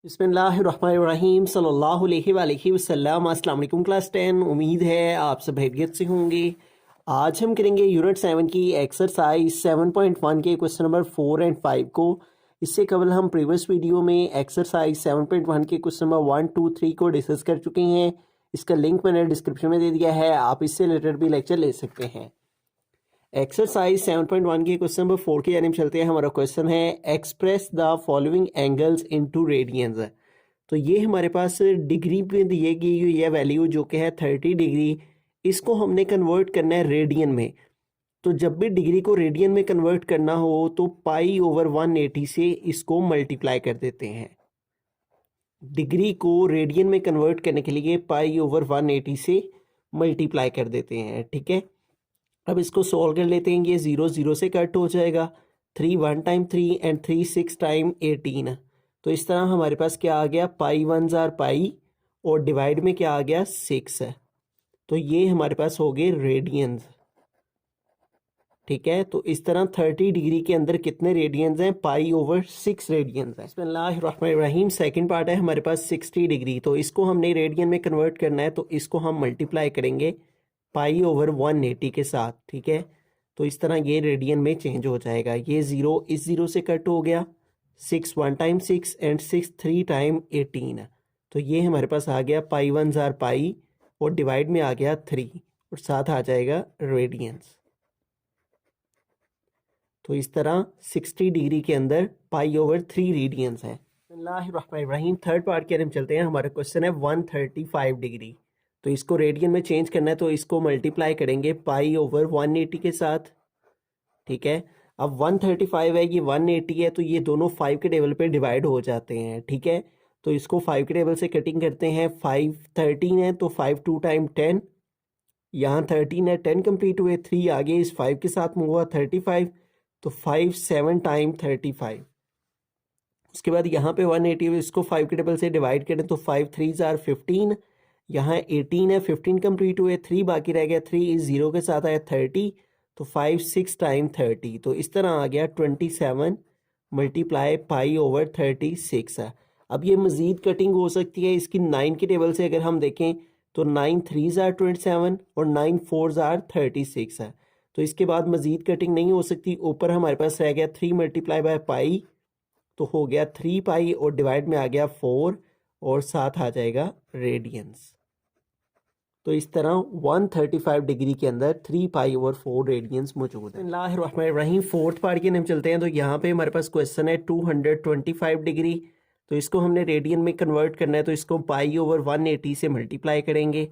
बिस्मिल्लाहिर्रहमानिर्रहीम सल्लल्लाहु अलैहि वसल्लम। अस्सलाम वालेकुम क्लास 10। उम्मीद है आप सब खैरियत से होंगे। आज हम करेंगे यूनिट 7 की एक्सरसाइज 7.1 के क्वेश्चन नंबर 4 एंड 5 को। इससे कबल हम प्रीवियस वीडियो में एक्सरसाइज 7.1 के क्वेश्चन नंबर 1, 2, 3 को डिस्कस कर चुके हैं। इसका लिंक मैंने डिस्क्रिप्शन में दे दिया है, आप इससे रिलेटेड भी लेक्चर ले सकते हैं। एक्सरसाइज 7.1 के क्वेश्चन नंबर 4 की जानिब चलते हैं। हमारा क्वेश्चन है express the following angles into radiance. तो ये हमारे पास डिग्री में दी गई हुई है वैल्यू जो कि है 30 डिग्री। इसको हमने कन्वर्ट करना है रेडियन में। तो जब भी डिग्री को रेडियन में कन्वर्ट करना हो तो पाई ओवर 180 से इसको मल्टीप्लाई कर देते हैं। डिग्री को रेडियन में कन्वर्ट करने के लिए पाई ओवर 180 से मल्टीप्लाई कर देते हैं। ठीक है, अब इसको सॉल्व कर लेते हैं। ये 0 0 से कट हो जाएगा। 3 1 टाइम 3 एंड 3 6 टाइम 18। तो इस तरह हमारे पास क्या आ गया, पाई 1 जार पाई और डिवाइड में क्या आ गया 6 है। तो ये हमारे पास हो गए रेडियंस। ठीक है, तो इस तरह 30 डिग्री के अंदर कितने रेडियंस हैं, पाई ओवर 6 रेडियंस है। बिस्मिल्लाहिर्रहमानिर्रहीम। सेकंड पार्ट है हमारे पास 60 डिग्री। तो इसको हमने रेडियन में कन्वर्ट करना है, तो इसको हम मल्टीप्लाई करेंगे पाई ओवर 180 के साथ। ठीक है, तो इस तरह ये रेडियन में चेंज हो जाएगा। ये 0 इस 0 से कट हो गया। 6 1 टाइम 6 एंड 6 3 टाइम 18। तो ये हमारे पास आ गया पाई 1 जार पाई और डिवाइड में आ गया 3 और साथ आ जाएगा रेडियंस। तो इस तरह 60 डिग्री के अंदर पाई ओवर 3 रेडियंस है। बिस्मिल्लाहिर्रहमानिर्रहीम। थर्ड पार्ट के हम चलते हैं। हमारा क्वेश्चन है 135 डिग्री। तो इसको रेडियन में चेंज करना है, तो इसको मल्टीप्लाई करेंगे पाई ओवर 180 के साथ। ठीक है, अब 135 है, ये 180 है, तो ये दोनों 5 के टेबल पे डिवाइड हो जाते हैं। ठीक है, तो इसको 5 के टेबल से कटिंग करते हैं। 5 13 है, तो 5 2 टाइम 10। यहाँ 13 है, 10 कंप्लीट हुए, 3 आगे इस 5 के साथ मूव हुआ 35। तो 5 7 टाइम 35। उसके बाद यहाँ पे 180 है, इसको 5 के टेबल से डिवाइड करें तो 5 3 जार 15। यहाँ 18 है, 15 कंप्लीट हुए, 3 बाकी रह गया, 3 इस 0 के साथ आया 30। तो 5 6 टाइम 30। तो इस तरह आ गया 27 मल्टीप्लाई पाई ओवर 36 है। अब ये मज़ीद कटिंग हो सकती है इसकी 9 के टेबल से। अगर हम देखें तो 9 3 जार 27 और 9 4 जार 36 है। तो इसके बाद मज़ीद कटिंग नहीं हो सकती। ऊपर हमारे पास रह गया 3 मल्टीप्लाई बाय पाई, तो हो गया 3 पाई और डिवाइड में आ गया 4 और साथ आ जाएगा रेडियंस। तो इस तरह 135 डिग्री के अंदर 3 पाई ओवर 4 रेडियंस मौजूद है। बिस्मिल्लाहिर्रहमानिर्रहीम। फोर्थ पार्ट की हम चलते हैं। तो यहाँ पे हमारे पास क्वेश्चन है 225 डिग्री। तो इसको हमने रेडियन में कन्वर्ट करना है, तो इसको पाई ओवर 180 से मल्टीप्लाई करेंगे।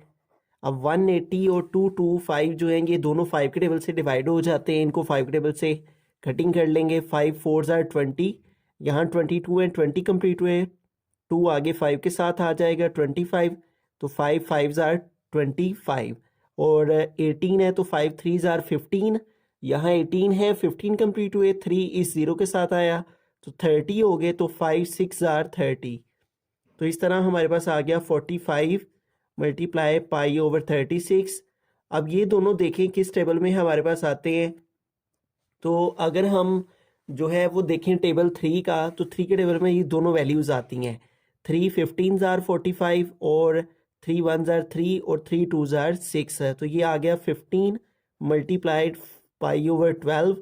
अब 180 और 225 जो हैं ये दोनों 5 के टेबल से डिवाइड हो जाते हैं। इनको 5 के टेबल से कटिंग कर लेंगे। 5 4 जार 20। यहाँ 22 एंड 20 कंप्लीट हुए, 2 आगे 5 के साथ आ जाएगा 25। तो 5 5 जार 25 और 18 है, तो 5 3 जार 15। यहाँ 18 है, 15 कंप्लीट हुए, 3 इस 0 के साथ आया, तो 30 हो गए। तो 5 6 जार 30। तो इस तरह हमारे पास आ गया 45 मल्टीप्लाई पाई ओवर 36। अब ये दोनों देखें किस टेबल में हमारे पास आते हैं। तो अगर हम जो है वो देखें टेबल 3 का, तो 3 के टेबल में ये दोनों वैल्यूज़ आती हैं। 3 15 जार 45 और 3 1 जार 3 और 3 2 जार 6 है। तो ये आ गया 15 मल्टीप्लाइड पाई ओवर 12।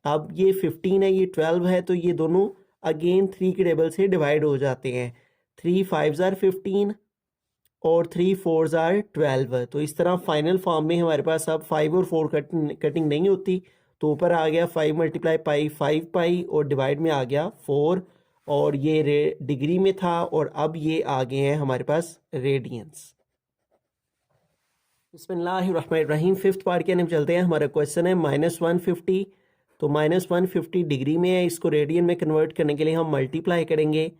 अब ये 15 है, ये 12 है, तो ये दोनों अगेन 3 के टेबल से डिवाइड हो जाते हैं। 3 5 जार 15 और 3 4 जार 12। तो इस तरह फाइनल फॉर्म में हमारे पास अब 5 और 4 कटिंग नहीं होती। तो ऊपर आ गया 5 मल्टीप्लाई पाई 5 पाई और डिवाइड में आ गया 4 और ये डिग्री में था। और अब ये आ गए हैं हमारे पास रेडियंस। बिस्मिल्लाहिर्रहमानिर्रहीम। फिफ्थ पार्ट के अंदर चलते हैं। हमारा क्वेश्चन है -150। तो -150 डिग्री में है, इसको रेडियन में कन्वर्ट करने के लिए हम मल्टीप्लाई करेंगे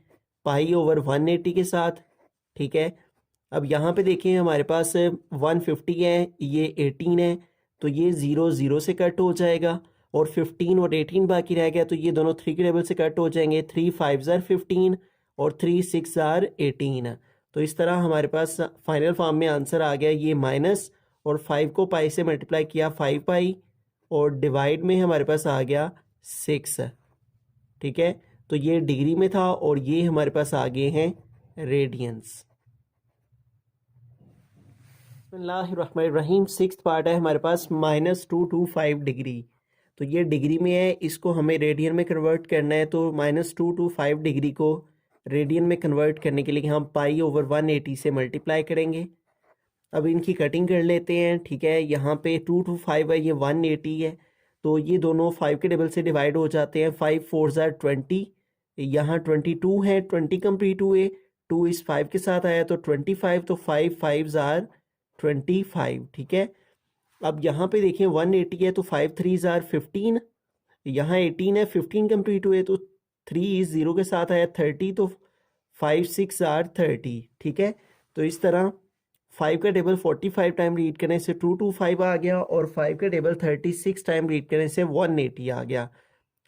पाई ओवर 180 के साथ। ठीक है, अब यहाँ पे देखें हमारे पास 150 है, ये 18 है, तो ये 0 0 से कट हो जाएगा और 15 और 18 बाकी रह गया। तो ये दोनों 3 के टेबल से कट हो जाएंगे। 3 5 जार 15 और 3 6 जार 18। तो इस तरह हमारे पास फाइनल फॉर्म में आंसर आ गया ये माइनस और 5 को पाई से मल्टीप्लाई किया 5 पाई और डिवाइड में हमारे पास आ गया 6। ठीक है, तो ये डिग्री में था और ये हमारे पास आ गए हैं रेडियंस। बिस्मिल्लाहिर्रहमानिर्रहीम। सिक्स्थ पार्ट है हमारे पास -225 डिग्री। तो ये डिग्री में है, इसको हमें रेडियन में कन्वर्ट करना है। तो -225 डिग्री को रेडियन में कन्वर्ट करने के लिए हम π/180 से मल्टीप्लाई करेंगे। अब इनकी कटिंग कर लेते हैं, ठीक है। यहाँ पे 225 है, ये 180 है, तो ये दोनों 5 के टेबल से डिवाइड हो जाते हैं। 5 4 ज़ार 20, यहाँ 22 है, 20 कंप्लीट हुए, 2 इस 5 के साथ आया तो 25, तो 5 5 ज़ार 25, ठीक है। अब यहाँ पे देखें 180 है तो 5 3 ज़ार 15, यहाँ 18 है, 15 कंप्लीट हुए तो 3 इस 0 के साथ आया 30, तो 5 6 ज़ार 30, ठीक है। तो इस तरह 5 का टेबल 45 टाइम रीड करने से 225 आ गया और 5 का टेबल 36 टाइम रीड करने से 180 आ गया।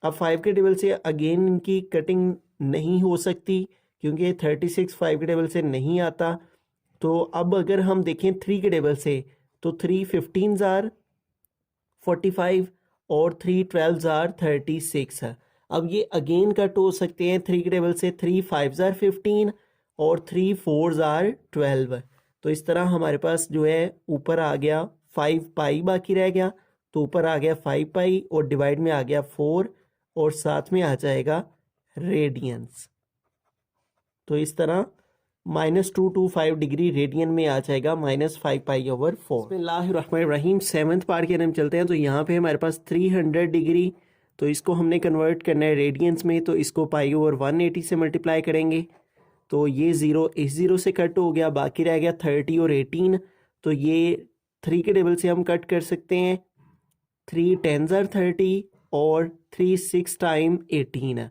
अब 5 के टेबल से अगेन इनकी कटिंग नहीं हो सकती क्योंकि 36 5 के टेबल से नहीं आता। तो अब अगर हम देखें 3 के टेबल से तो 3 15 ज़ार 45 और 3 12 ज़ार 36 है। अब ये अगेन कट हो सकते हैं 3 के टेबल से, 3 5 ज़ार 15 और 3 4 ज़ार 12। तो इस तरह हमारे पास जो है ऊपर आ गया 5 पाई बाकी रह गया, तो ऊपर आ गया 5 पाई और डिवाइड में आ गया 4 और साथ में आ जाएगा रेडियंस। तो इस तरह -225 डिग्री रेडियन में आ जाएगा -5 π/4। बिस्मिल्लाहिर्रहमानिर्रहीम। सेवन्थ पार्ट के अंदर हम चलते हैं। तो यहाँ पे हमारे पास 300 डिग्री, तो इसको हमने कन्वर्ट करना है रेडियंस में, तो इसको π/180 से मल्टीप्लाई करेंगे। तो ये 0 इस 0 से कट हो गया, बाकी रह गया 30 और 18। तो ये 3 के टेबल से हम कट कर सकते हैं, 3 10 ज़ार 30 और 3 6 टाइम 18।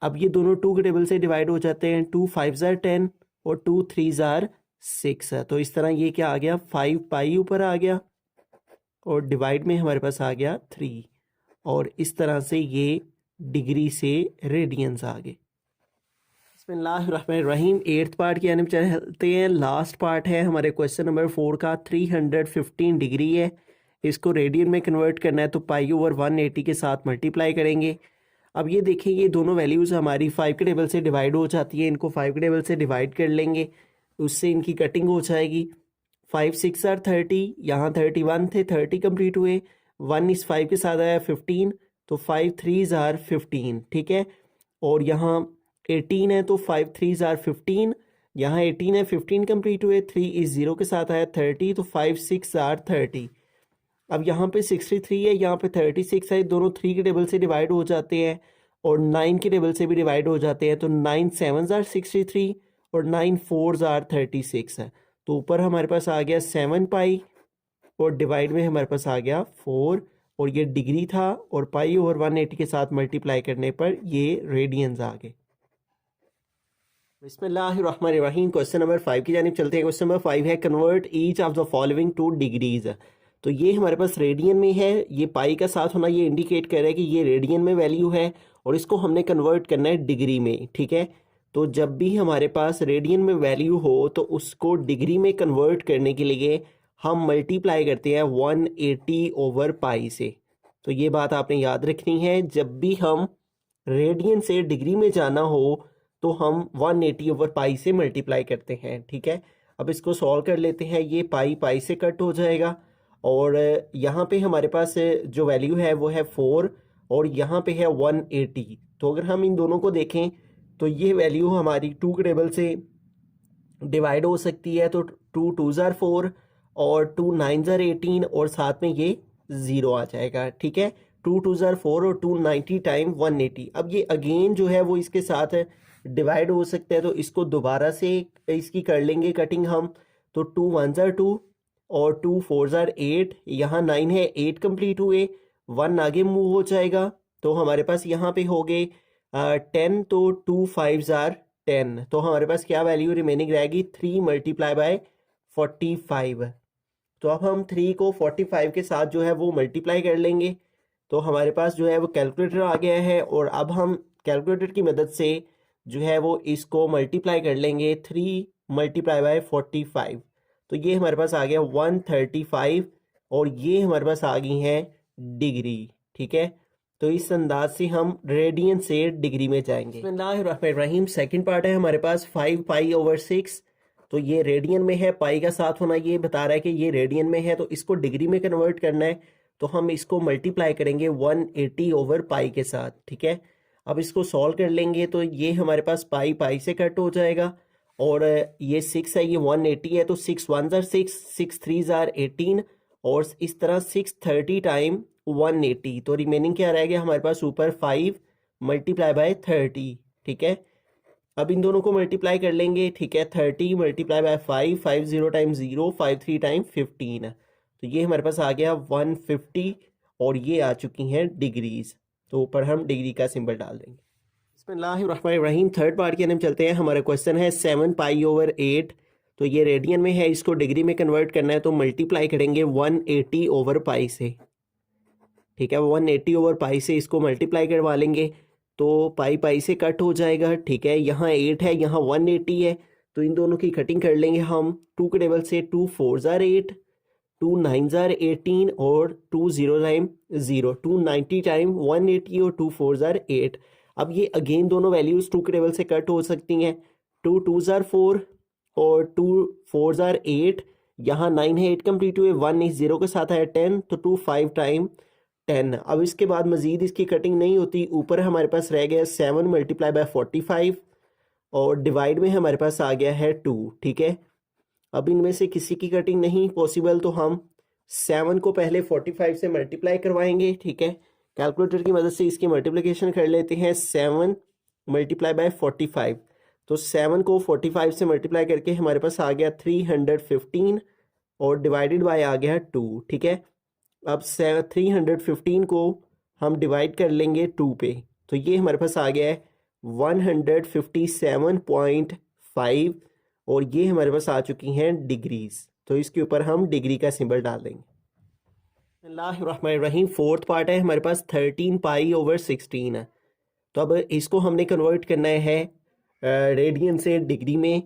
अब ये दोनों 2 के टेबल से डिवाइड हो जाते हैं, 2 5 ज़ार 10 और 2 3 ज़ार 6 है। तो इस तरह ये क्या आ गया 5 पाई ऊपर आ गया और डिवाइड में हमारे पास आ गया 3 और इस तरह से ये डिग्री से रेडियंस आ गए। बिस्मिल्लाहिर्रहमानिर्रहीम। 8th पार्ट के अंदर चलते हैं। लास्ट पार्ट है हमारे क्वेश्चन नंबर 4 का। 315 डिग्री है, इसको रेडियन में कन्वर्ट करना है, तो π/180 के साथ मल्टीप्लाई करेंगे। अब ये देखिए ये दोनों वैल्यूज़ हमारी 5 के टेबल से डिवाइड हो जाती है, इनको 5 के टेबल से डिवाइड कर लेंगे, उससे इनकी कटिंग हो जाएगी। 5 6 ज़ार 30, यहाँ 31 थे, 30 कंप्लीट हुए, 1 इस 5 के साथ आया 15, तो 5 3 ज़ार 15, ठीक है। और यहाँ 18 है तो 5 3 ज़ार 15, यहाँ 18 है, 15 कंप्लीट हुए, 3 इस 0 के साथ आया 30, तो 5 6 ज़ार 30। अब यहाँ पे 63 है, यहाँ पे 36 है, दोनों 3 के टेबल से डिवाइड हो जाते हैं और 9 के टेबल से भी डिवाइड हो जाते हैं। तो 9 7 ज़ार 63 और 9 4 ज़ार 36 है। तो ऊपर हमारे पास आ गया 7 पाई और डिवाइड में हमारे पास आ गया 4 और ये डिग्री था और π/180 के साथ मल्टीप्लाई करने पर ये रेडियंस आ गए। बिस्मिल्लाहिर्रहमानिर्रहीम। क्वेश्चन नंबर 5 की जानिब चलते हैं। क्वेश्चन नंबर 5 है convert each of the following two degrees. तो ये हमारे पास रेडियन में है, ये पाई का साथ होना ये इंडिकेट कर रहा है कि ये रेडियन में वैल्यू है और इसको हमने कन्वर्ट करना है डिग्री में, ठीक है। तो जब भी हमारे पास रेडियन में वैल्यू हो तो उसको डिग्री में कन्वर्ट करने के लिए हम मल्टीप्लाई करते हैं 180/पाई से। तो ये बात आपने याद रखनी है, जब भी हम रेडियन से डिग्री में जाना हो तो हम 180/पाई से मल्टीप्लाई करते हैं, ठीक है। अब इसको सॉल्व कर लेते हैं, ये पाई पाई से कट हो जाएगा और यहाँ पे हमारे पास जो वैल्यू है वो है 4 और यहाँ पे है 180। तो अगर हम इन दोनों को देखें तो ये वैल्यू हमारी 2 के टेबल से डिवाइड हो सकती है, तो 2 2 ज़ार 4 और 2 9 ज़ार 18 और साथ में ये 0 आ जाएगा, ठीक है। 2 2 ज़ार 4 और 2 90 टाइम 180। अब ये अगेन जो है वो इसके साथ डिवाइड हो सकता है, तो इसको दोबारा से इसकी कर लेंगे कटिंग हम। तो 2 1 ज़ार 2 और 2 4 ज़ार 8, यहाँ 9 है, 8 कंप्लीट हुए, 1 आगे मूव हो जाएगा, तो हमारे पास यहाँ पे हो गए 10, तो 2 5 ज़ार 10। तो हमारे पास क्या वैल्यू रिमेनिंग रहेगी 3 × 45। तो अब हम 3 को 45 के साथ जो है वो मल्टीप्लाई कर लेंगे, तो हमारे पास जो है वो कैलकुलेटर आ गया है और अब हम कैलकुलेटर की मदद से जो है वो इसको मल्टीप्लाई कर लेंगे 3 × 45। तो ये हमारे पास आ गया 135 और ये हमारे पास आ गई हैं डिग्री, ठीक है। तो इस अंदाज से हम रेडियन से डिग्री में जाएंगे। बिस्मिल्लाहिर्रहमानिर्रहीम। सेकंड पार्ट है हमारे पास 5 पाई/6। तो ये रेडियन में है, पाई का साथ होना ये बता रहा है कि ये रेडियन में है, तो इसको डिग्री में कन्वर्ट करना है। तो हम इसको मल्टीप्लाई करेंगे 180/पाई के साथ, ठीक है। अब इसको सॉल्व कर लेंगे तो ये हमारे पास पाई पाई से कट हो जाएगा, और ये 6 है, ये 180 है, तो 6 1 ज़ार 6, 6 3 ज़ार 18, और इस तरह 630 टाइम 180। तो रिमेनिंग क्या रहेगा हमारे पास ऊपर 5 × 30, ठीक है। अब इन दोनों को मल्टीप्लाई कर लेंगे, ठीक है। 30 × 5, 50 टाइम 0, 53 टाइम 15। तो ये हमारे पास आ गया 150, और ये आ चुकी हैं डिग्रीज। तो ऊपर हम डिग्री का सिंबल डाल देंगे। बिस्मिल्लाहिर्रहमानिर्रहीम। थर्ड पार्ट के अंदर हम चलते हैं। हमारा क्वेश्चन है 7 पाई/8। तो ये रेडियन में है, इसको डिग्री में कन्वर्ट करना है, तो मल्टीप्लाई करेंगे 180/पाई से, ठीक है। 180/पाई से इसको मल्टीप्लाई करवा लेंगे, तो पाई पाई से कट हो जाएगा, ठीक है। यहाँ 8 है, यहाँ 180 है, तो इन दोनों की कटिंग कर लेंगे हम 2 के टेबल से। 2 4 ज़ार 8, 2 9 ज़ार 18, और 2 0 टाइम 0, 290 टाइम 180, और 2 4 ज़ार 8। अब ये अगेन दोनों वैल्यूज़ 2 के टेबल से कट हो सकती हैं। 2 2 ज़ार 4, और 2 4 ज़ार 8, यहाँ 9 है, 8 कंप्लीट हुए, 1 इस 0 के साथ है 10, तो 2 5 टाइम 10। अब इसके बाद मजीद इसकी कटिंग नहीं होती, ऊपर हमारे पास रह गया 7 × 45, और डिवाइड में हमारे पास आ गया है 2, ठीक है। अब इनमें से किसी की कटिंग नहीं पॉसिबल, तो हम 7 को पहले 45 से मल्टीप्लाई करवाएंगे, ठीक है। कैलकुलेटर की मदद से इसकी मल्टीप्लिकेशन कर लेते हैं। 7 × 45, तो 7 को 45 से मल्टीप्लाई करके हमारे पास आ गया 315, और डिवाइडेड बाय आ गया 2, ठीक है। अब 315 को हम डिवाइड कर लेंगे 2 पे, तो ये हमारे पास आ गया है 157.5, और ये हमारे पास आ चुकी हैं डिग्रीज। तो इसके ऊपर हम डिग्री का सिंबल डाल देंगे। बिस्मिल्लाहिर्रहमानिर्रहीम। फोर्थ पार्ट है हमारे पास 13 पाई/16 है। तो अब इसको हमने कन्वर्ट करना है रेडियन से डिग्री में।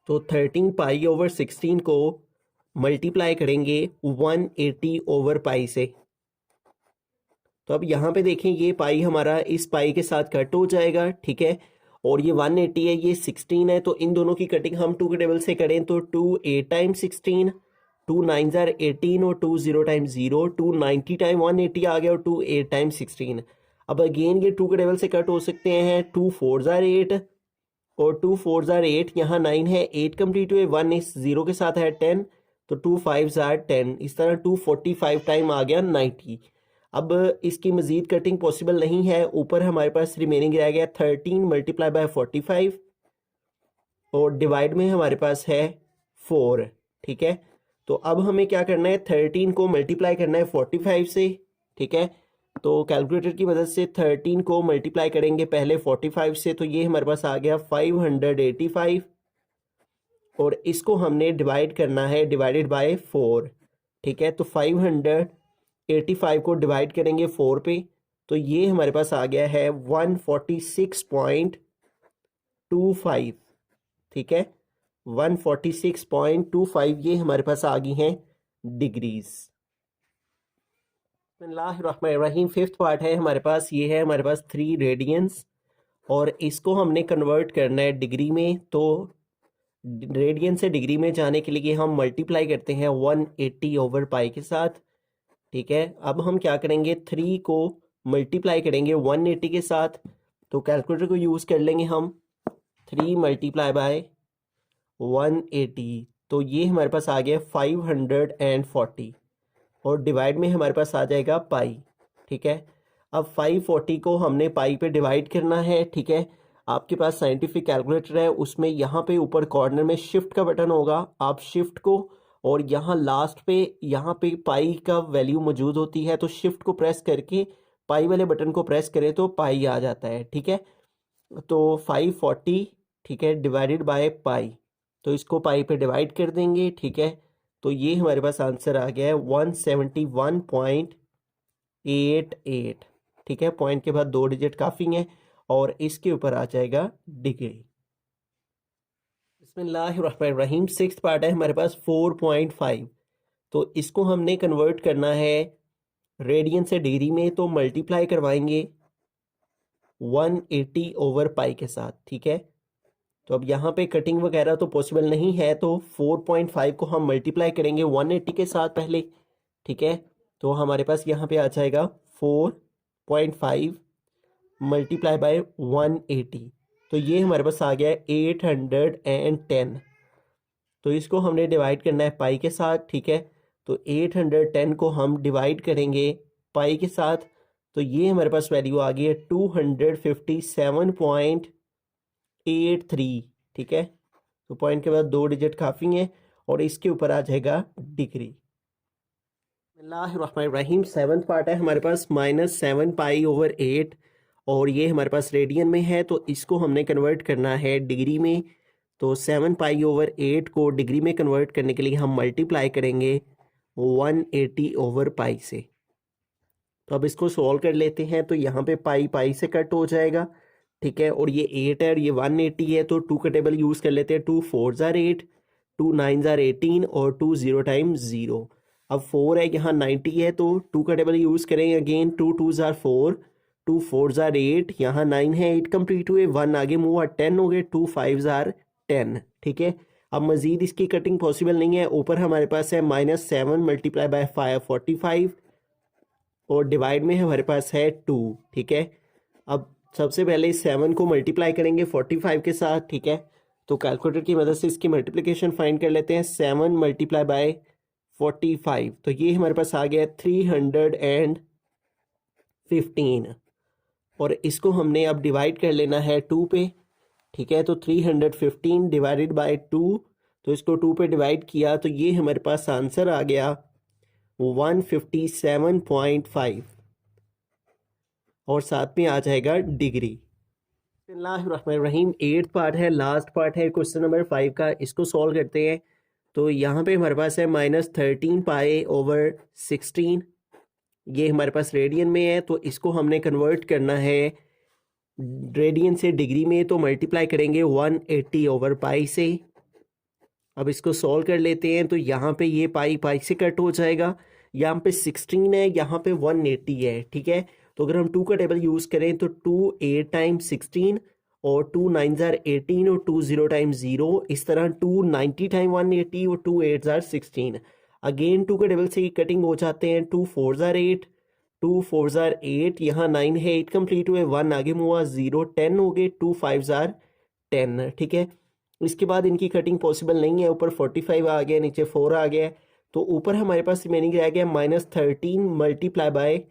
तो 13 पाई/16 को मल्टीप्लाई करेंगे 180/पाई से। तो अब यहाँ पे देखें, ये पाई हमारा इस पाई के साथ कट हो जाएगा, ठीक है। और ये 180 है, ये 16 है, तो इन दोनों की कटिंग हम 2 के टेबल से करें, तो 2 8 टाइम 16, 2 9 ज़ार 18, और 2 0 टाइम 0, 2 90 टाइम 180 आ गया, और 2 8 टाइम 16। अब अगेन ये 2 के टेबल से कट हो सकते हैं। 2 4 ज़ार 8, और 2 4 ज़ार 8, यहाँ 9 है, 8 कंप्लीट हुए, 1 इस 0 के साथ है 10, तो 2 5 ज़ार 10, इस तरह 245 टाइम आ गया 90। अब इसकी मज़ीद कटिंग पॉसिबल नहीं है, ऊपर हमारे पास रिमेनिंग रह गया 13 × 45, और डिवाइड में हमारे पास है 4, ठीक है। तो अब हमें क्या करना है, 13 को मल्टीप्लाई करना है 45 से, ठीक है। तो कैलकुलेटर की मदद से 13 को मल्टीप्लाई करेंगे पहले 45 से, तो ये हमारे पास आ गया 585, और इसको हमने डिवाइड करना है डिवाइडेड बाय 4, ठीक है। तो 585 को डिवाइड करेंगे 4 पे, तो ये हमारे पास आ गया है 146.25, ठीक है। 146.25 ये हमारे पास आ गई हैं डिग्रीज। बिस्मिल्लाहिर्रहमानिर्रहीम। फिफ्थ पार्ट है हमारे पास, ये है हमारे पास 3 रेडियंस, और इसको हमने कन्वर्ट करना है डिग्री में। तो रेडियन से डिग्री में जाने के लिए हम मल्टीप्लाई करते हैं 180/पाई के साथ, ठीक है। अब हम क्या करेंगे, 3 को मल्टीप्लाई करेंगे 180 के साथ, तो कैलकुलेटर को यूज़ कर लेंगे हम। 3 × 180, तो ये हमारे पास आ गया 540, और डिवाइड में हमारे पास आ जाएगा पाई, ठीक है। अब 540 को हमने पाई पे डिवाइड करना है, ठीक है। आपके पास साइंटिफिक कैलकुलेटर है, उसमें यहाँ पे ऊपर कॉर्नर में शिफ्ट का बटन होगा, आप शिफ्ट को, और यहाँ लास्ट पे यहाँ पे पाई का वैल्यू मौजूद होती है, तो शिफ्ट को प्रेस करके पाई वाले बटन को प्रेस करें तो पाई आ जाता है, ठीक है। तो 540, ठीक है, डिवाइडेड बाय पाई, तो इसको पाई पे डिवाइड कर देंगे, ठीक है। तो ये हमारे पास आंसर आ गया है 171.88, ठीक है। पॉइंट के बाद 2 डिजिट काफ़ी हैं, और इसके ऊपर आ जाएगा डिग्री। बिस्मिल्लाहिर्रहमानिर्रहीम। सिक्स्थ पार्ट है हमारे पास 4.5। तो इसको हमने कन्वर्ट करना है रेडियन से डिग्री में तो मल्टीप्लाई करवाएंगे 180 ओवर पाई के साथ, ठीक है। तो अब यहाँ पे कटिंग वगैरह तो पॉसिबल नहीं है, तो 4.5 को हम मल्टीप्लाई करेंगे 180 के साथ पहले, ठीक है। तो हमारे पास यहाँ पे आ जाएगा 4.5 मल्टीप्लाई बाय 180, तो ये हमारे पास आ गया 810। तो इसको हमने डिवाइड करना है पाई के साथ, ठीक है। तो 810 को हम डिवाइड करेंगे पाई के साथ, तो ये हमारे पास वैल्यू आ गई है 257.83, ठीक है। तो पॉइंट के बाद 2 डिजिट काफ़ी हैं और इसके ऊपर आ जाएगा डिग्री। बिस्मिल्लाहिर्रहमानिर्रहीम। 7th पार्ट है हमारे पास -7 पाई ओवर 8 और ये हमारे पास रेडियन में है, तो इसको हमने कन्वर्ट करना है डिग्री में। तो 7 पाई ओवर 8 को डिग्री में कन्वर्ट करने के लिए हम मल्टीप्लाई करेंगे 180 ओवर पाई से। तो अब इसको सॉल्व कर लेते हैं। तो यहाँ पे पाई पाई से कट हो जाएगा, ठीक है। और ये 8 है और ये 180 है, तो 2 का टेबल यूज़ कर लेते हैं। 2 4 ज़ार 8, 2 9 ज़ार 18 और 2 0 टाइम 0। अब 4 है, यहाँ 90 है, तो 2 का टेबल यूज़ करेंगे अगेन। 2 2 ज़ार 4, 2 4 ज़ार 8, यहाँ 9 है, 8 कंप्लीट हुए, 1 आगे मूव हुआ, 10 हो गए, 2 5 ज़ार 10, ठीक है। अब मज़ीद इसकी कटिंग पॉसिबल नहीं है। ऊपर हमारे पास है -7 मल्टीप्लाई बाय 45 और डिवाइड में हमारे पास है 2, ठीक है। अब सबसे पहले 7 को मल्टीप्लाई करेंगे 45 के साथ, ठीक है। तो कैलकुलेटर की मदद से इसकी मल्टीप्लिकेशन फाइंड कर लेते हैं। 7 मल्टीप्लाई बाय 45, तो ये हमारे पास आ गया 315 और इसको हमने अब डिवाइड कर लेना है 2 पे, ठीक है। तो 315 डिवाइडेड बाय 2, तो इसको 2 पे डिवाइड किया तो ये हमारे पास आंसर आ गया 157.5 और साथ में आ जाएगा डिग्री। बिस्मिल्लाहिर्रहमानिर्रहीम। 8th पार्ट है, लास्ट पार्ट है क्वेश्चन नंबर 5 का, इसको सॉल्व करते हैं। तो यहाँ पे हमारे पास है -13 पाई ओवर 16, ये हमारे पास रेडियन में है, तो इसको हमने कन्वर्ट करना है रेडियन से डिग्री में, तो मल्टीप्लाई करेंगे 180 ओवर पाई से। अब इसको सॉल्व कर लेते हैं। तो यहाँ पे ये पाई पाई से कट हो जाएगा, यहाँ पे 16 है, यहाँ पे 180 है, ठीक है। तो अगर हम 2 का टेबल यूज़ करें तो 2 8 टाइम 16 और 2 9 ज़ार 18 और 2 0 टाइम 0, इस तरह 2 90 टाइम 180 और 2 8 ज़ार 16। अगेन 2 का टेबल से ही कटिंग हो जाते हैं। 2 4 ज़ार 8, 2 4 ज़ार 8, यहाँ 9 है, 8 कंप्लीट हुए, 1 आगे मुआ, 0 10 हो गए, 2 5 ज़ार 10, ठीक है। इसके बाद इनकी कटिंग पॉसिबल नहीं है। ऊपर 45 आ गया, नीचे 4 आ गया, तो ऊपर हमारे पास रिमेनिंग रह गया -13 मल्टीप्लाई बाय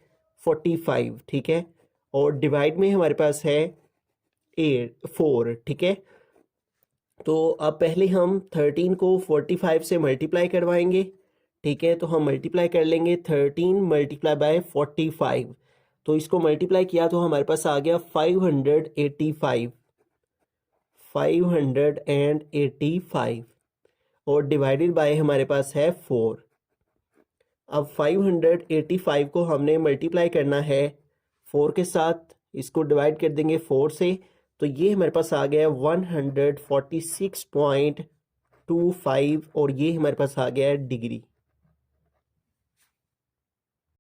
45, ठीक है। और डिवाइड में हमारे पास है 4, ठीक है। तो अब पहले हम 13 को 45 से मल्टीप्लाई करवाएंगे, ठीक है। तो हम मल्टीप्लाई कर लेंगे 13 मल्टीप्लाई बाय 45, तो इसको मल्टीप्लाई किया तो हमारे पास आ गया 585 और डिवाइडेड बाय हमारे पास है 4। अब 585 को हमने मल्टीप्लाई करना है 4 के साथ, इसको डिवाइड कर देंगे 4 से, तो ये हमारे पास आ गया 146.25 और ये हमारे पास आ गया डिग्री।